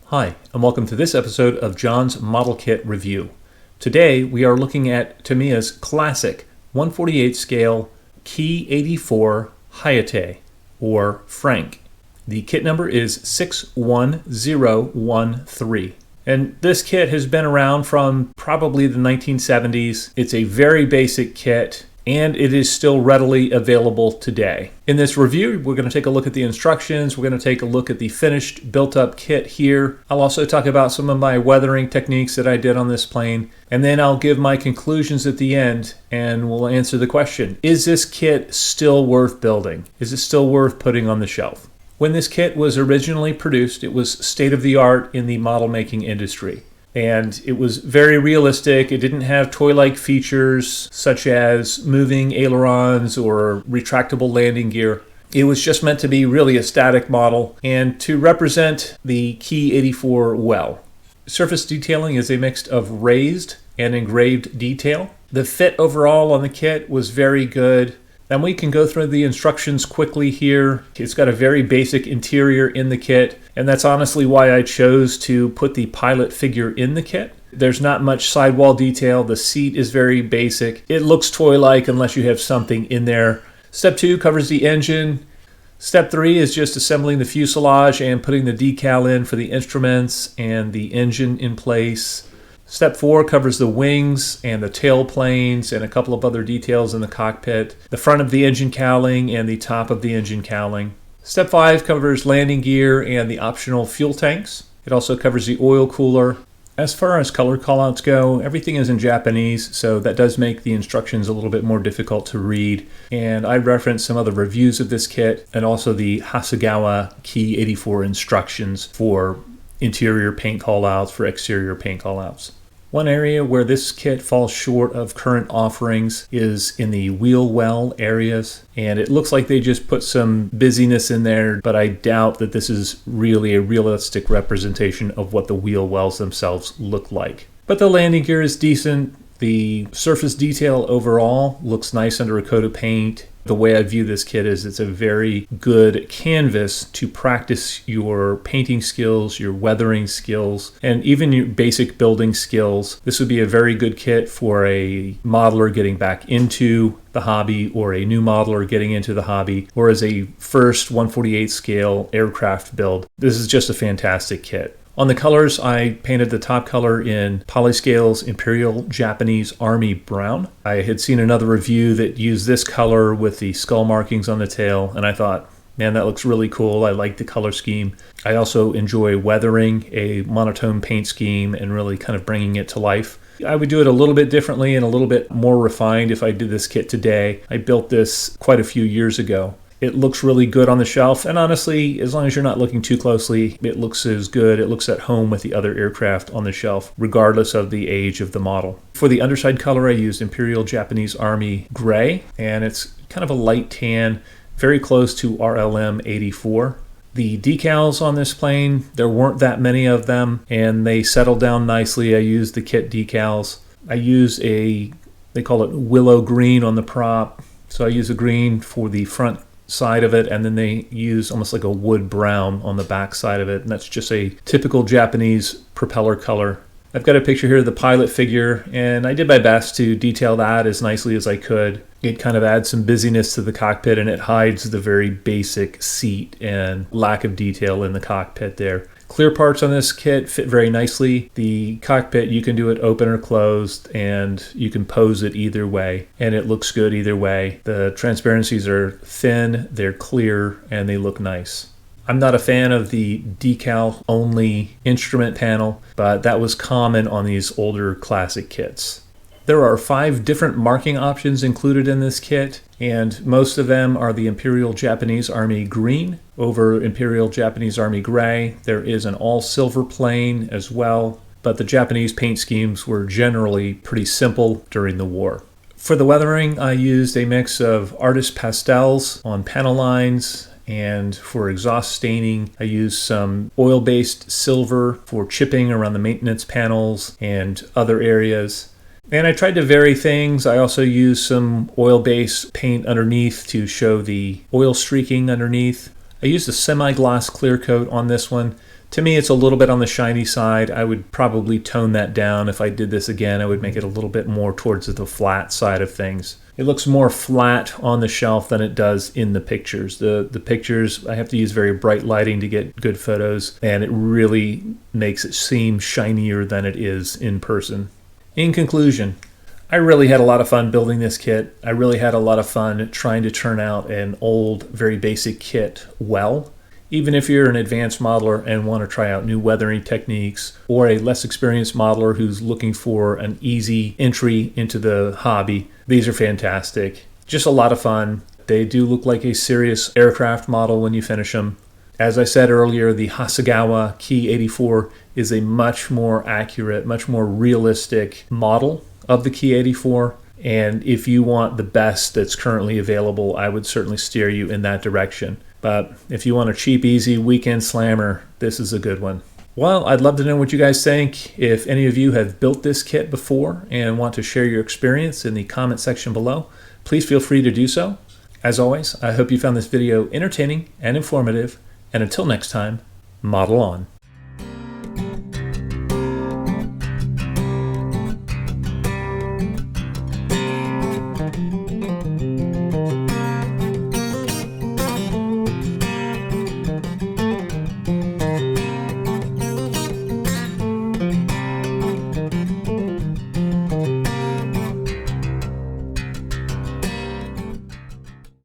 Hi, and welcome to this episode of John's Model Kit Review. Today we are looking at Tamiya's classic 1/48 scale Ki-84 Hayate, or Frank. The kit number is 61013. And this kit has been around from probably the 1970s. It's a very basic kit, and it is still readily available today. In this review, we're going to take a look at the instructions. We're going to take a look at the finished built-up kit here. I'll also talk about some of my weathering techniques that I did on this plane, and then I'll give my conclusions at the end, and we'll answer the question, is this kit still worth building? Is it still worth putting on the shelf? When this kit was originally produced, it was state-of-the-art in the model making industry. And it was very realistic. It didn't have toy-like features such as moving ailerons or retractable landing gear. It was just meant to be really a static model and to represent the Ki-84 well. Surface detailing is a mix of raised and engraved detail. The fit overall on the kit was very good. And we can go through the instructions quickly here. It's got a very basic interior in the kit, and that's honestly why I chose to put the pilot figure in the kit. There's not much sidewall detail. The seat is very basic. It looks toy-like unless you have something in there. Step 2 covers the engine. Step 3 is just assembling the fuselage and putting the decal in for the instruments and the engine in place. Step 4 covers the wings and the tail planes and a couple of other details in the cockpit, the front of the engine cowling and the top of the engine cowling. Step 5 covers landing gear and the optional fuel tanks. It also covers the oil cooler. As far as color callouts go, everything is in Japanese, so that does make the instructions a little bit more difficult to read. And I referenced some other reviews of this kit and also the Hasegawa Ki-84 instructions for interior paint callouts, for exterior paint callouts. One area where this kit falls short of current offerings is in the wheel well areas, and it looks like they just put some busyness in there, but I doubt that this is really a realistic representation of what the wheel wells themselves look like. But the landing gear is decent. The surface detail overall looks nice under a coat of paint. The way I view this kit is it's a very good canvas to practice your painting skills, your weathering skills, and even your basic building skills. This would be a very good kit for a modeler getting back into the hobby, or a new modeler getting into the hobby, or as a first 1/48 scale aircraft build. This is just a fantastic kit. On the colors, I painted the top color in Polyscale's Imperial Japanese Army Brown. I had seen another review that used this color with the skull markings on the tail, and I thought, man, that looks really cool. I like the color scheme. I also enjoy weathering a monotone paint scheme and really kind of bringing it to life. I would do it a little bit differently and a little bit more refined if I did this kit today. I built this quite a few years ago. It looks really good on the shelf, and honestly, as long as you're not looking too closely, it looks as good. It looks at home with the other aircraft on the shelf, regardless of the age of the model. For the underside color, I used Imperial Japanese Army Gray, and it's kind of a light tan, very close to RLM 84. The decals on this plane, there weren't that many of them, and they settled down nicely. I used the kit decals. I used they call it willow green on the prop, so I use a green for the front side of it, and then they use almost like a wood brown on the back side of it, and that's just a typical Japanese propeller color. I've got a picture here of the pilot figure, and I did my best to detail that as nicely as I could. It kind of adds some busyness to the cockpit, and it hides the very basic seat and lack of detail in the cockpit there. Clear parts on this kit fit very nicely. The cockpit, you can do it open or closed, and you can pose it either way, and it looks good either way. The transparencies are thin, they're clear, and they look nice. I'm not a fan of the decal-only instrument panel, but that was common on these older classic kits. There are 5 different marking options included in this kit, and most of them are the Imperial Japanese Army Green over Imperial Japanese Army Gray. There is an all-silver plane as well, but the Japanese paint schemes were generally pretty simple during the war. For the weathering, I used a mix of artist pastels on panel lines, and for exhaust staining, I used some oil-based silver for chipping around the maintenance panels and other areas. And I tried to vary things. I also used some oil-based paint underneath to show the oil streaking underneath. I used a semi-gloss clear coat on this one. To me, it's a little bit on the shiny side. I would probably tone that down. If I did this again, I would make it a little bit more towards the flat side of things. It looks more flat on the shelf than it does in the pictures. The pictures, I have to use very bright lighting to get good photos, and it really makes it seem shinier than it is in person. In conclusion, I really had a lot of fun building this kit. I really had a lot of fun trying to turn out an old, very basic kit well. Even if you're an advanced modeler and want to try out new weathering techniques, or a less experienced modeler who's looking for an easy entry into the hobby, these are fantastic. Just a lot of fun. They do look like a serious aircraft model when you finish them. As I said earlier, the Hasegawa Ki-84 is a much more accurate, much more realistic model of the Ki-84. And if you want the best that's currently available, I would certainly steer you in that direction. But if you want a cheap, easy weekend slammer, this is a good one. Well, I'd love to know what you guys think. If any of you have built this kit before and want to share your experience in the comment section below, please feel free to do so. As always, I hope you found this video entertaining and informative. And until next time, model on.